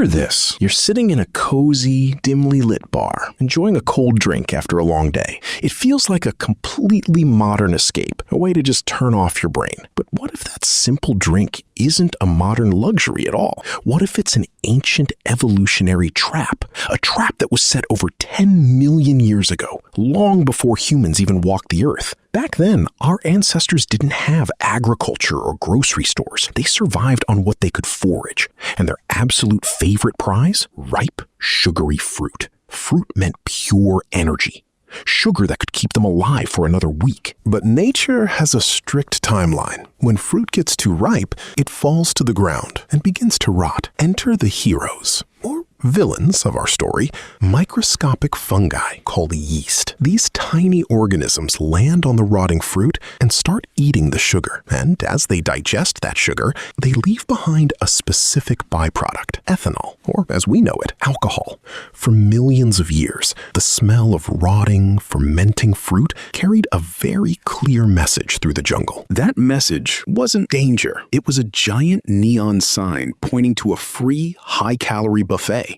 Picture this. You're sitting in a cozy, dimly lit bar, enjoying a cold drink after a long day. It feels like a completely modern escape, a way to just turn off your brain. But what if that simple drink isn't a modern luxury at all? What if it's an ancient evolutionary trap? A trap that was set over 10 million years ago, long before humans even walked the earth. Back then, our ancestors didn't have agriculture or grocery stores. They survived on what they could forage. And their absolute favorite prize? Ripe, sugary fruit. Fruit meant pure energy. Sugar that could keep them alive for another week. But nature has a strict timeline. When fruit gets too ripe, it falls to the ground and begins to rot. Enter the heroes, or villains of our story, microscopic fungi called yeast. These tiny organisms land on the rotting fruit and start eating the sugar. And as they digest that sugar, they leave behind a specific byproduct, ethanol, or as we know it, alcohol. For millions of years, the smell of rotting, fermenting fruit carried a very clear message through the jungle. That message wasn't danger. It was a giant neon sign pointing to a free, high-calorie buffet.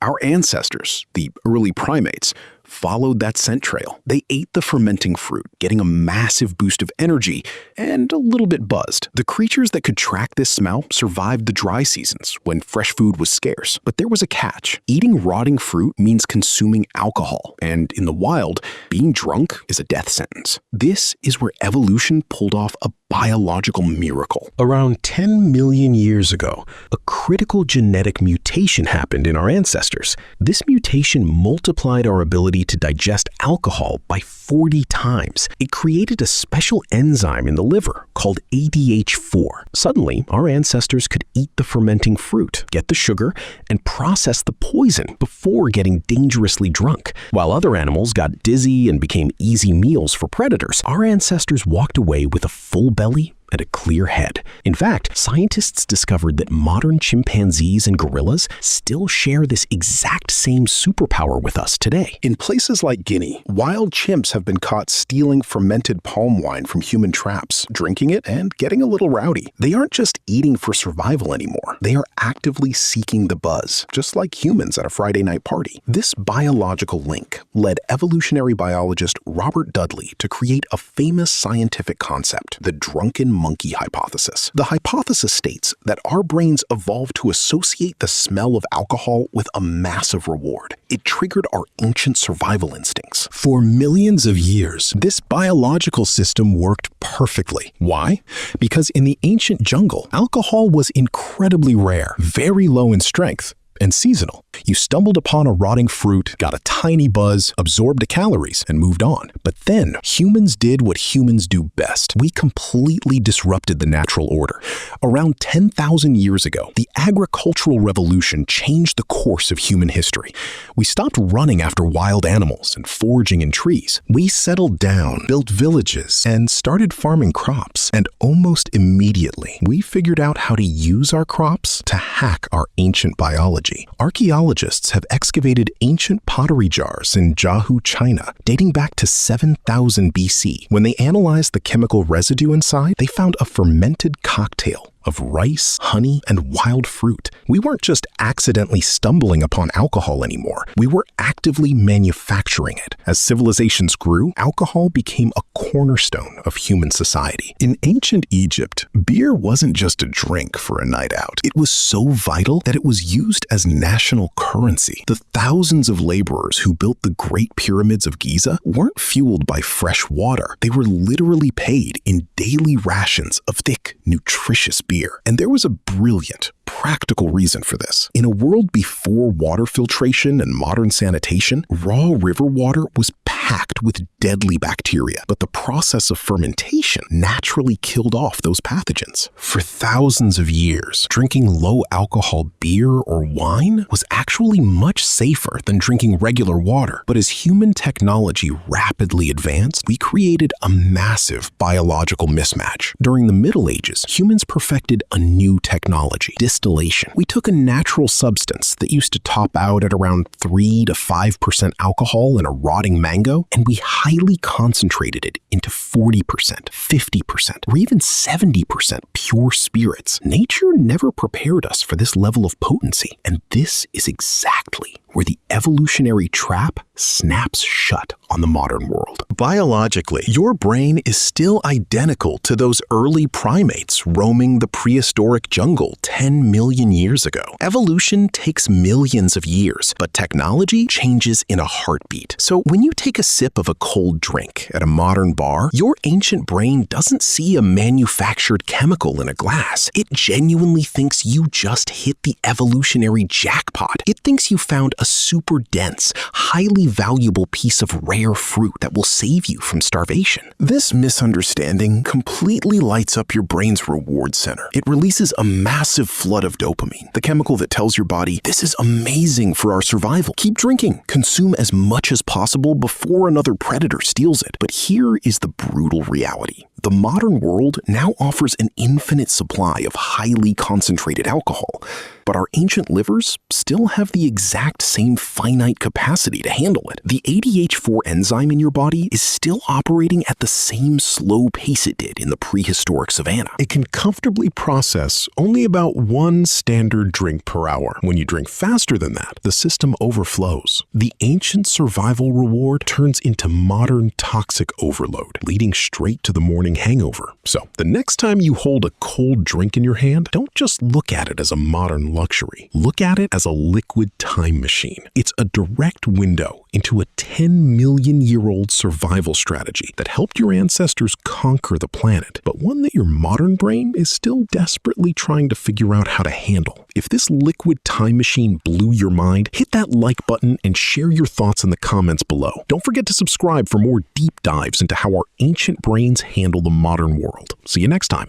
Our ancestors, the early primates, followed that scent trail. They ate the fermenting fruit, getting a massive boost of energy and a little bit buzzed. The creatures that could track this smell survived the dry seasons when fresh food was scarce. But there was a catch. Eating rotting fruit means consuming alcohol, and in the wild, being drunk is a death sentence. This is where evolution pulled off a biological miracle. Around 10 million years ago, a critical genetic mutation happened in our ancestors. This mutation multiplied our ability to digest alcohol by 40 times. It created a special enzyme in the liver called ADH4. Suddenly, our ancestors could eat the fermenting fruit, get the sugar, and process the poison before getting dangerously drunk. While other animals got dizzy and became easy meals for predators, our ancestors walked away with a full belly and a clear head. In fact, scientists discovered that modern chimpanzees and gorillas still share this exact same superpower with us today. In places like Guinea, wild chimps have been caught stealing fermented palm wine from human traps, drinking it, and getting a little rowdy. They aren't just eating for survival anymore. They are actively seeking the buzz, just like humans at a Friday night party. This biological link led evolutionary biologist Robert Dudley to create a famous scientific concept, the Drunken Monkey Hypothesis. The hypothesis states that our brains evolved to associate the smell of alcohol with a massive reward. It triggered our ancient survival instincts. For millions of years, this biological system worked perfectly. Why? Because in the ancient jungle, alcohol was incredibly rare, very low in strength, and seasonal. You stumbled upon a rotting fruit, got a tiny buzz, absorbed the calories, and moved on. But then, humans did what humans do best. We completely disrupted the natural order. Around 10,000 years ago, the agricultural revolution changed the course of human history. We stopped running after wild animals and foraging in trees. We settled down, built villages, and started farming crops. And almost immediately, we figured out how to use our crops to hack our ancient biology. Archaeologists have excavated ancient pottery jars in Jiahu, China, dating back to 7,000 BC. When they analyzed the chemical residue inside, they found a fermented cocktail of rice, honey, and wild fruit. We weren't just accidentally stumbling upon alcohol anymore. We were actively manufacturing it. As civilizations grew, alcohol became a cornerstone of human society. In ancient Egypt, beer wasn't just a drink for a night out. It was so vital that it was used as national currency. The thousands of laborers who built the Great Pyramids of Giza weren't fueled by fresh water. They were literally paid in daily rations of thick, nutritious beer. And there was a brilliant, practical reason for this. In a world before water filtration and modern sanitation, raw river water was packed with deadly bacteria, but the process of fermentation naturally killed off those pathogens. For thousands of years, drinking low-alcohol beer or wine was actually much safer than drinking regular water. But as human technology rapidly advanced, we created a massive biological mismatch. During the Middle Ages, humans perfected a new technology, distillation. We took a natural substance that used to top out at around 3 to 5% alcohol in a rotting mango ago, and we highly concentrated it into 40%, 50%, or even 70% pure spirits. Nature never prepared us for this level of potency, and this is exactly where the evolutionary trap snaps shut on the modern world. Biologically, your brain is still identical to those early primates roaming the prehistoric jungle 10 million years ago. Evolution takes millions of years, but technology changes in a heartbeat. So when you take a sip of a cold drink at a modern bar, your ancient brain doesn't see a manufactured chemical in a glass. It genuinely thinks you just hit the evolutionary jackpot. It thinks you found a super dense, highly valuable piece of rare fruit that will save you from starvation. This misunderstanding completely lights up your brain's reward center. It releases a massive flood of dopamine, the chemical that tells your body, this is amazing for our survival. Keep drinking. Consume as much as possible before another predator steals it. But here is the brutal reality. The modern world now offers an infinite supply of highly concentrated alcohol, but our ancient livers still have the exact same finite capacity to handle it. The ADH4 enzyme in your body is still operating at the same slow pace it did in the prehistoric savanna. It can comfortably process only about one standard drink per hour. When you drink faster than that, the system overflows. The ancient survival reward turns into modern toxic overload, leading straight to the morning hangover. So, the next time you hold a cold drink in your hand, don't just look at it as a modern luxury. Look at it as a liquid time machine. It's a direct window into a 10-million-year-old survival strategy that helped your ancestors conquer the planet, but one that your modern brain is still desperately trying to figure out how to handle. If this liquid time machine blew your mind, hit that like button and share your thoughts in the comments below. Don't forget to subscribe for more deep dives into how our ancient brains handle the modern world. See you next time.